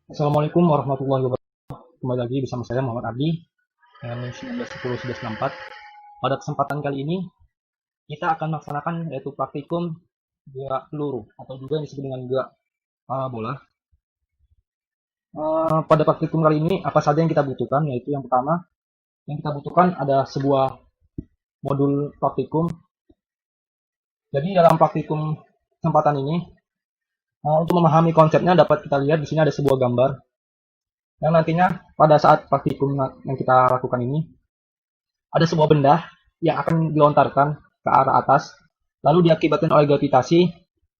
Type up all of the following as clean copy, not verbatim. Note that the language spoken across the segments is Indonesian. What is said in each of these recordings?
Assalamualaikum warahmatullahi wabarakatuh. Kembali lagi bersama saya Muhammad Abdi dengan 1910-1164. Pada kesempatan kali ini kita akan melaksanakan yaitu praktikum gerak peluru atau juga yang disebut dengan gerak bola. Pada praktikum kali ini apa saja yang kita butuhkan, yaitu yang pertama yang kita butuhkan ada sebuah modul praktikum. Jadi dalam praktikum kesempatan ini untuk memahami konsepnya dapat kita lihat di sini ada sebuah gambar yang nantinya pada saat praktikum yang kita lakukan ini ada sebuah benda yang akan dilontarkan ke arah atas, lalu diakibatkan oleh gravitasi,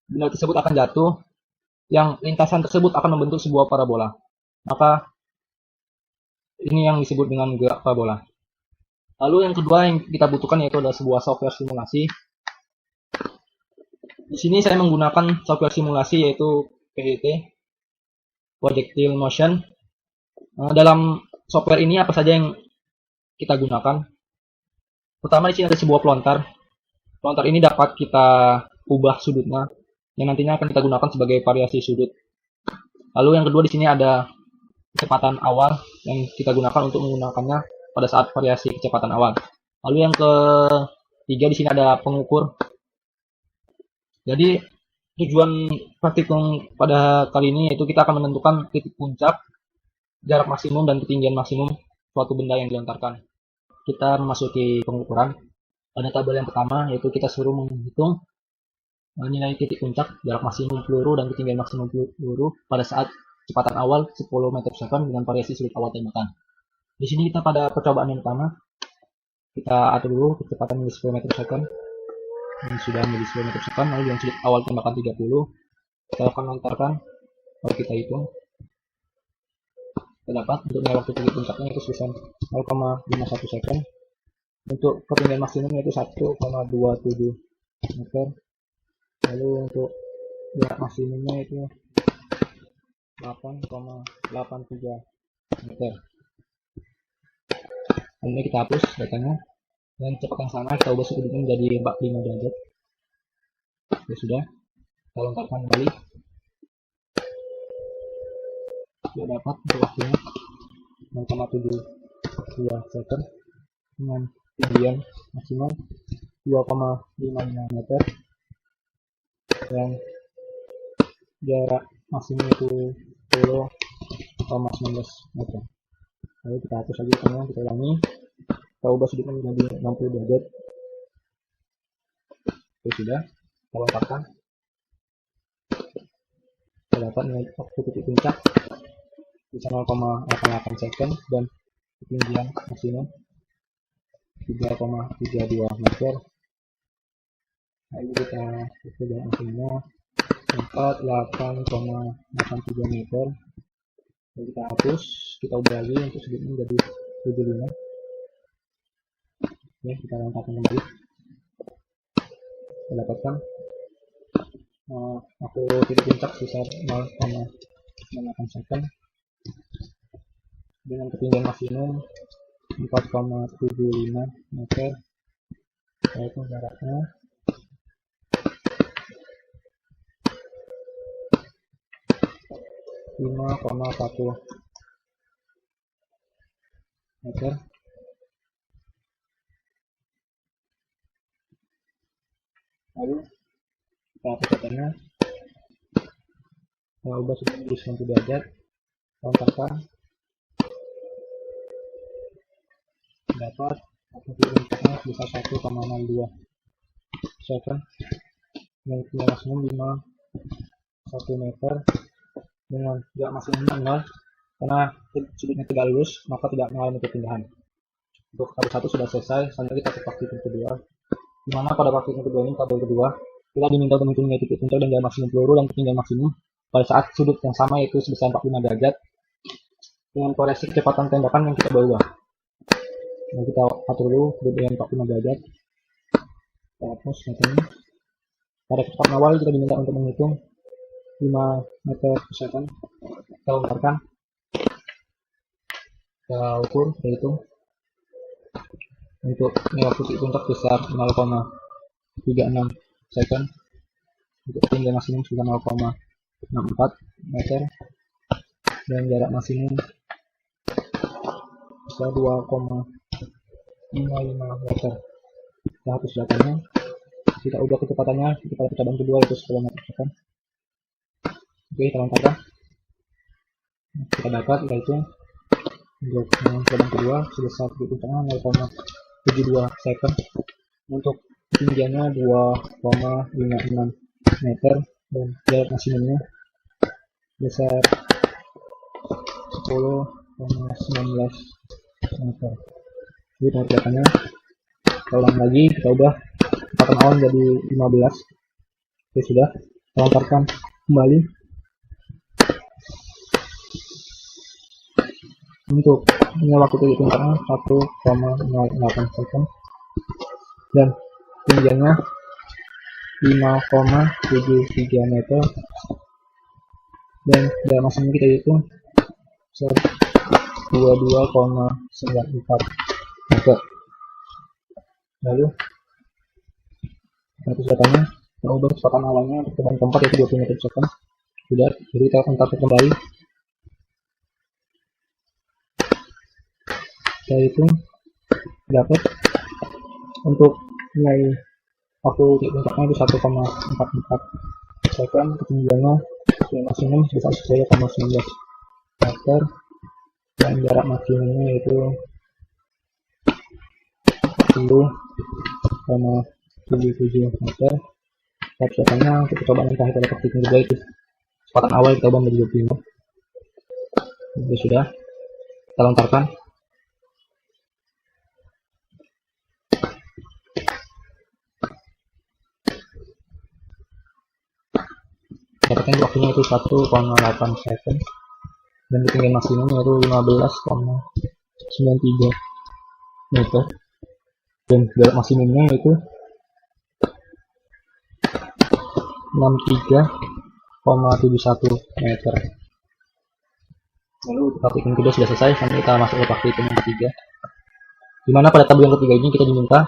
benda tersebut akan jatuh, yang lintasan tersebut akan membentuk sebuah parabola. Maka ini yang disebut dengan gerak parabola. Lalu yang kedua yang kita butuhkan yaitu adalah sebuah software simulasi. Di sini saya menggunakan software simulasi yaitu PDT, Projectile Motion. Dalam software ini apa saja yang kita gunakan? Pertama di sini ada sebuah pelontar. Pelontar ini dapat kita ubah sudutnya, yang nantinya akan kita gunakan sebagai variasi sudut. Lalu yang kedua di sini ada kecepatan awal yang kita gunakan untuk menggunakannya pada saat variasi kecepatan awal. Lalu yang ketiga di sini ada pengukur. Jadi tujuan praktikum pada kali ini yaitu kita akan menentukan titik puncak, jarak maksimum dan ketinggian maksimum suatu benda yang dilontarkan. Kita memasuki pengukuran. Pada tabel yang pertama yaitu kita suruh menghitung nilai titik puncak, jarak maksimum peluru dan ketinggian maksimum peluru pada saat kecepatan awal 10 meter per second dengan variasi sudut awal tembakan. Di sini kita pada percobaan yang pertama kita atur dulu kecepatan menjadi 10 meter per second. Ini sudah menjadi 10 meter per second. Lalu dengan sudut awal tembakan 30 kita akan lontarkan. Kalau kita hitung terdapat untuk nilai waktu titik puncaknya itu sebesar 0,51 second. Untuk ketinggian maksimum yaitu 1,27 meter. Lalu untuk jarak maksimumnya itu 8,83 meter. Ini kita hapus datanya. Dan cepat yang sama kita ubah sudutnya menjadi 45 derajat. Ya sudah, kita longgarkan kembali. Sudah dapat untuk waktunya 0,72 second dengan ketinggian maksimal 2,55 meter dan jarak maksimum itu 10,19 meter. Lalu kita hapus lagi datanya, kita ulangi. Kita ubah sudutnya menjadi 60 derajat. Oke, sudah kita lomparkan. Kita dapat nilai waktu titik puncak bisa 0,88 second dan ketinggian maksimum 3,32 meter. Lalu kita jarak maksimumnya 48,83 meter. Lalu kita hapus, kita ubah lagi untuk sudutnya menjadi 75. Oke, kita lomparkan kembali. Kita dapatkan waktu titik puncak sebesar 0,98 second dengan ketinggian maksimum 4,75 meter, yaitu jaraknya 5,1 meter. Lalu kita hapus datanya, kita ubah sudut 90 derajat, lomparkan, dapat waktu puncaknya sebesar 1,02 second dengan ketinggian maksimum 5,1 meter dengan jarak maksimumnya 0 karena sudutnya tidak lurus maka tidak mengalami perpindahan. Untuk tabel 1 sudah selesai. Selanjutnya kita ke praktikum kedua, di mana pada praktikum kedua ini, tabel kedua, kita diminta untuk menghitung nilai titik puncak dan jarak maksimum peluru dan ketinggian maksimum pada saat sudut yang sama yaitu sebesar 45 derajat dengan variasi kecepatan tembakan yang kita ubah. Nah, kita atur dulu sudut dengan 45 derajat. Kita hapus ini. Pada kecepatan awal kita diminta untuk menghitung 5 meter per second. Kita lomparkan, kita ukur, kita hitung. Untuk nilai waktu titik puncak besar 0,36 second. Untuk ketinggian maksimum sebesar 0,64 meter. dan jarak maksimum bisa 2,55 meter. Kita hapus datanya, kita ubah kecepatannya ketika percobaan kedua itu 10 meter per second. Oke, kita lengkapkan. Kita dapat yaitu untuk percobaan kedua sebesar puncaknya 0,72 second, untuk ketinggiannya 2,56 meter, dan jarak maksimumnya besar 10,19 meter. Jadi pengerjaannya kita ulang lagi, kita ubah kecepatan awal menjadi 15. Oke, sudah. Kita lontarkan kembali. Untuk waktu titik puncaknya 1,08 second, dan ketinggiannya 5,73 meter, dan jarak maksimum kita itu 22,94 meter. Lalu kita datanya, kita ubah kecepatan awalnya untuk percobaan keempat yaitu 20 meter per second. Sudah, jadi kita lontarkan kembali. Kita hitung dapat untuk nilai waktu titik puncaknya itu 1,44 second, ketinggiannya maksimum sebesar 10,19 meter, dan jarak maksimumnya itu 10,77 meter. Persiapannya untuk percobaan yang terakhir pada praktik kedua itu kecepatan awal kita ubah menjadi 25. Jadi sudah, kita lontarkan. Dapatkan waktunya itu 1,8 second, dan ketinggian maksimum yaitu 15,93 meter, dan jarak maksimumnya yaitu 63,71 meter. Lalu praktikum kedua sudah selesai, sampai kita masuk ke praktikum yang ketiga, dimana pada tabel yang ketiga ini kita diminta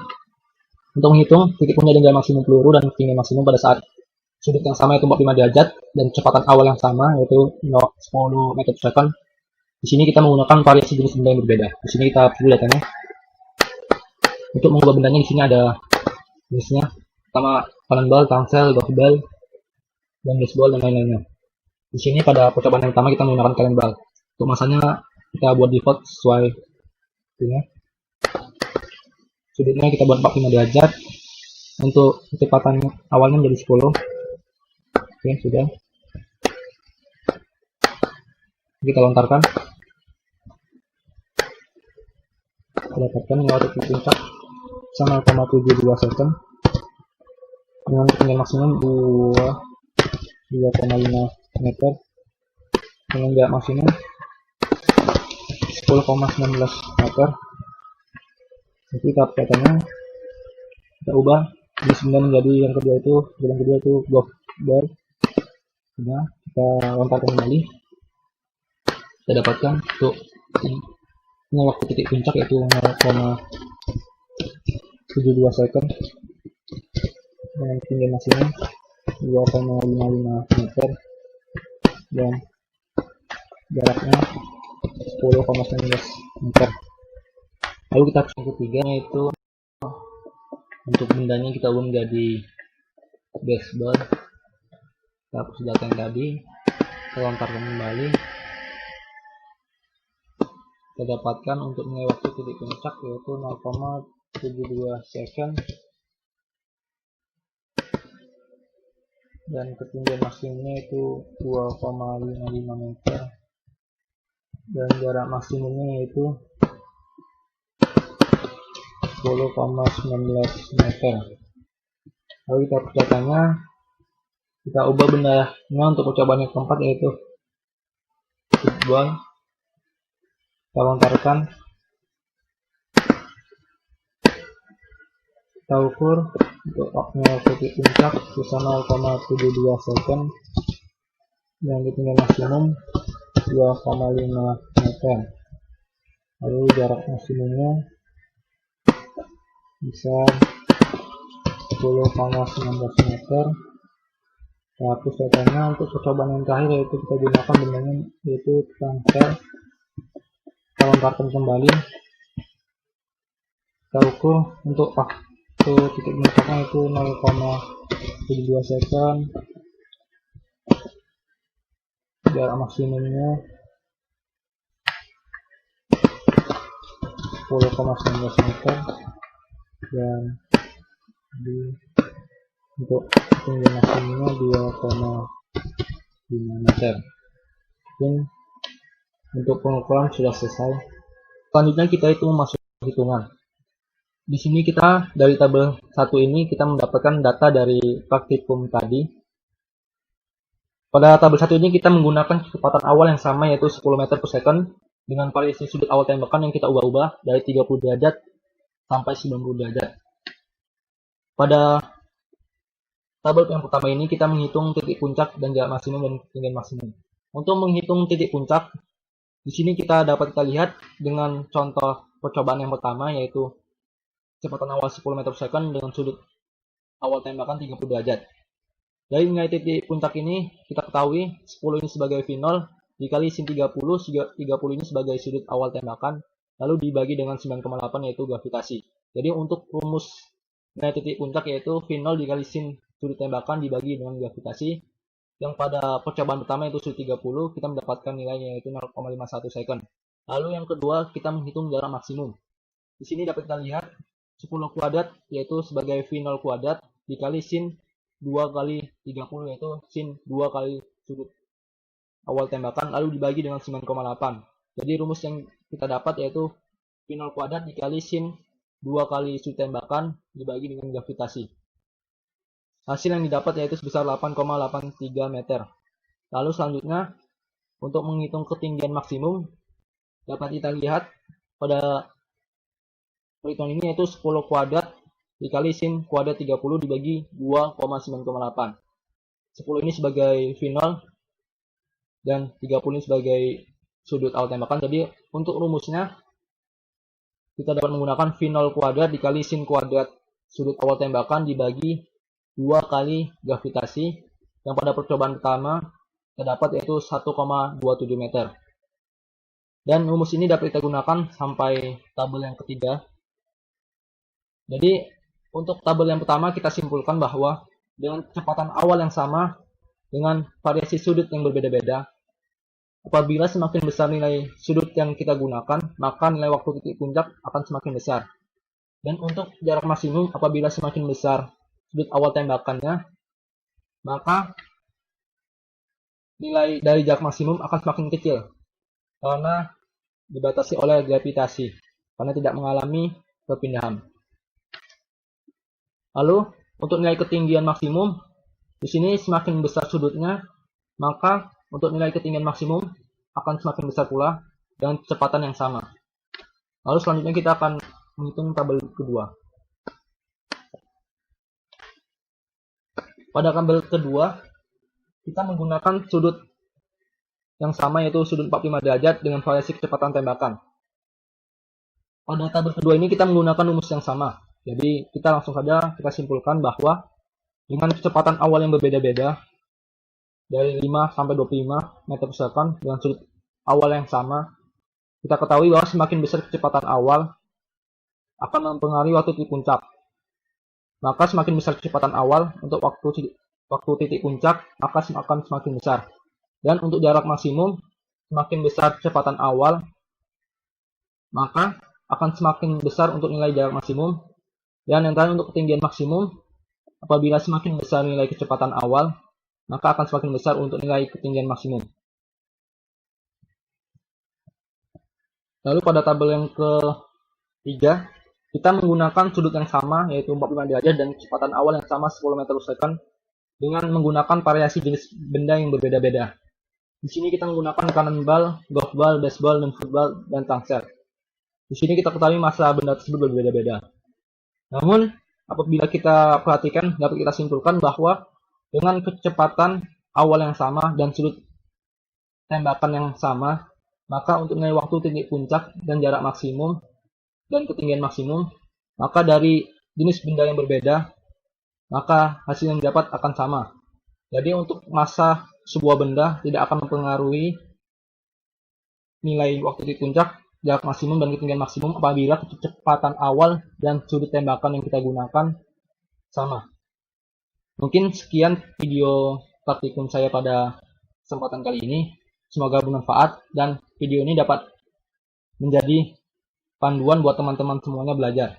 untuk menghitung titik puncak dan jarak maksimum peluru dan ketinggian maksimum pada saat sudut yang sama yaitu 45 derajat dan kecepatan awal yang sama yaitu 10 meter per second. Di sini kita menggunakan variasi jenis benda yang berbeda. Di sini kita pilih datanya. Untuk mengubah bendanya di sini ada jenisnya. Pertama cannonball, tangsel, golfball, dan baseball dan lain-lainnya. Di sini pada percobaan yang pertama kita menggunakan cannonball. Untuk masanya kita buat default sesuai ini. Sudutnya kita buat 45 derajat. Untuk kecepatan awalnya menjadi 10. Oke, sudah. Kita lontarkan. Kita dapatkan waktu puncak 0,72 second dengan ketinggian maksimum 2,5 meter, dengan jarak maksimum 10,19 meter. Jadi tahap katanya kita ubah jenis benda menjadi yang kedua itu golfball. Sudah, kita lontarkan kembali. Kita dapatkan untuk ini waktu titik puncak yaitu 0,72 second dengan ketinggian maksimum 2,55 meter, dan jaraknya 10,19 meter. Lalu kita yang ketiga yaitu untuk bendanya kita ubah menjadi baseball. Kita hapus data yang tadi, kita lontarkan kembali. Kita dapatkan untuk nilai waktu titik puncak yaitu 0,72 second, dan ketinggian maksimumnya itu 2,55 meter, dan jarak maksimumnya yaitu 10,19 meter. Lalu kita percobanya, kita ubah bendanya untuk percobaan yang keempat yaitu football. Kita lontarkan, kita ukur untuk waktu puncak bisa 0,72 second dan ketinggian maksimum 2,5 meter. Lalu jarak maksimumnya bisa 10,19 meter, Nah, persiapannya untuk percobaan yang terakhir yaitu kita gunakan bendanya yaitu transfer. Kita longgarkan kembali. Kita ukur untuk waktu titik puncaknya itu 0,72 second. Jarak maksimumnya 10,19 meter, dan untuk ketinggian maksimumnya 2,5 meter. Dan untuk pengukuran sudah selesai. Selanjutnya kita itu masuk hitungan. Di sini kita dari tabel 1 ini kita mendapatkan data dari praktikum tadi. Pada tabel 1 ini kita menggunakan kecepatan awal yang sama yaitu 10 meter per second dengan variasi sudut awal tembakan yang kita ubah-ubah dari 30 derajat sampai 90 derajat. Pada tabel yang pertama ini kita menghitung titik puncak dan jarak maksimum dan ketinggian maksimum. Untuk menghitung titik puncak, di sini kita dapat lihat dengan contoh percobaan yang pertama yaitu kecepatan awal 10 meter per second dengan sudut awal tembakan 30 derajat. Dari nilai titik puncak ini kita ketahui 10 ini sebagai V0 dikali sin 30 ini sebagai sudut awal tembakan, lalu dibagi dengan 9,8 yaitu gravitasi. Jadi untuk rumus nilai titik puncak yaitu V0 dikali sin sudut tembakan dibagi dengan gravitasi. Yang pada percobaan pertama yaitu sudut 30 kita mendapatkan nilainya yaitu 0,51 second. Lalu yang kedua kita menghitung jarak maksimum. Di sini dapat kita lihat 10 kuadrat yaitu sebagai V0 kuadrat dikali sin 2 kali 30 yaitu sin 2 kali sudut awal tembakan lalu dibagi dengan 9,8. Jadi rumus yang kita dapat yaitu V0 kuadrat dikali sin 2 kali sudut tembakan dibagi dengan gravitasi. Hasil yang didapat yaitu sebesar 8,83 meter. Lalu selanjutnya untuk menghitung ketinggian maksimum dapat kita lihat pada perhitungan ini yaitu 10 kuadrat dikali sin kuadrat 30 dibagi 2,9,8. 10 ini sebagai V0 dan 30 ini sebagai sudut awal tembakan. Jadi untuk rumusnya kita dapat menggunakan V0 kuadrat dikali sin kuadrat sudut awal tembakan dibagi 2 kali gravitasi. Yang pada percobaan pertama terdapat yaitu 1,27 meter. Dan rumus ini dapat kita gunakan sampai tabel yang ketiga. Jadi untuk tabel yang pertama kita simpulkan bahwa dengan kecepatan awal yang sama dengan variasi sudut yang berbeda-beda, apabila semakin besar nilai sudut yang kita gunakan, maka nilai waktu titik puncak akan semakin besar. Dan untuk jarak maksimum, apabila semakin besar sudut awal tembakannya, maka nilai dari jarak maksimum akan semakin kecil karena dibatasi oleh gravitasi, karena tidak mengalami perpindahan. Lalu untuk nilai ketinggian maksimum, di sini semakin besar sudutnya, maka untuk nilai ketinggian maksimum akan semakin besar pula dengan kecepatan yang sama. Lalu selanjutnya kita akan menghitung tabel kedua. Pada tabel kedua, kita menggunakan sudut yang sama yaitu sudut 45 derajat dengan variasi kecepatan tembakan. Pada tabel kedua ini kita menggunakan rumus yang sama. Jadi kita langsung saja kita simpulkan bahwa dengan kecepatan awal yang berbeda-beda dari 5 sampai 25 meter per second dengan sudut awal yang sama, kita ketahui bahwa semakin besar kecepatan awal akan mempengaruhi waktu titik puncak. Maka semakin besar kecepatan awal untuk waktu titik puncak akan semakin besar. Dan untuk jarak maksimum, semakin besar kecepatan awal, maka akan semakin besar untuk nilai jarak maksimum. Dan yang terakhir untuk ketinggian maksimum, apabila semakin besar nilai kecepatan awal, maka akan semakin besar untuk nilai ketinggian maksimum. Lalu pada tabel yang ketiga, kita menggunakan sudut yang sama yaitu 45 derajat dan kecepatan awal yang sama 10 meter per second dengan menggunakan variasi jenis benda yang berbeda-beda. Di sini kita menggunakan cannonball, golf ball, baseball, dan football, dan tangser. Di sini kita ketahui massa benda tersebut berbeda-beda. Namun, apabila kita perhatikan, dapat kita simpulkan bahwa dengan kecepatan awal yang sama dan sudut tembakan yang sama, maka untuk nilai waktu titik puncak dan jarak maksimum dan ketinggian maksimum, maka dari jenis benda yang berbeda, maka hasil yang didapat akan sama. Jadi untuk massa sebuah benda tidak akan mempengaruhi nilai waktu di puncak, jarak maksimum, dan ketinggian maksimum apabila kecepatan awal dan sudut tembakan yang kita gunakan sama. Mungkin sekian video praktikum saya pada kesempatan kali ini. Semoga bermanfaat dan video ini dapat menjadi panduan buat teman-teman semuanya belajar.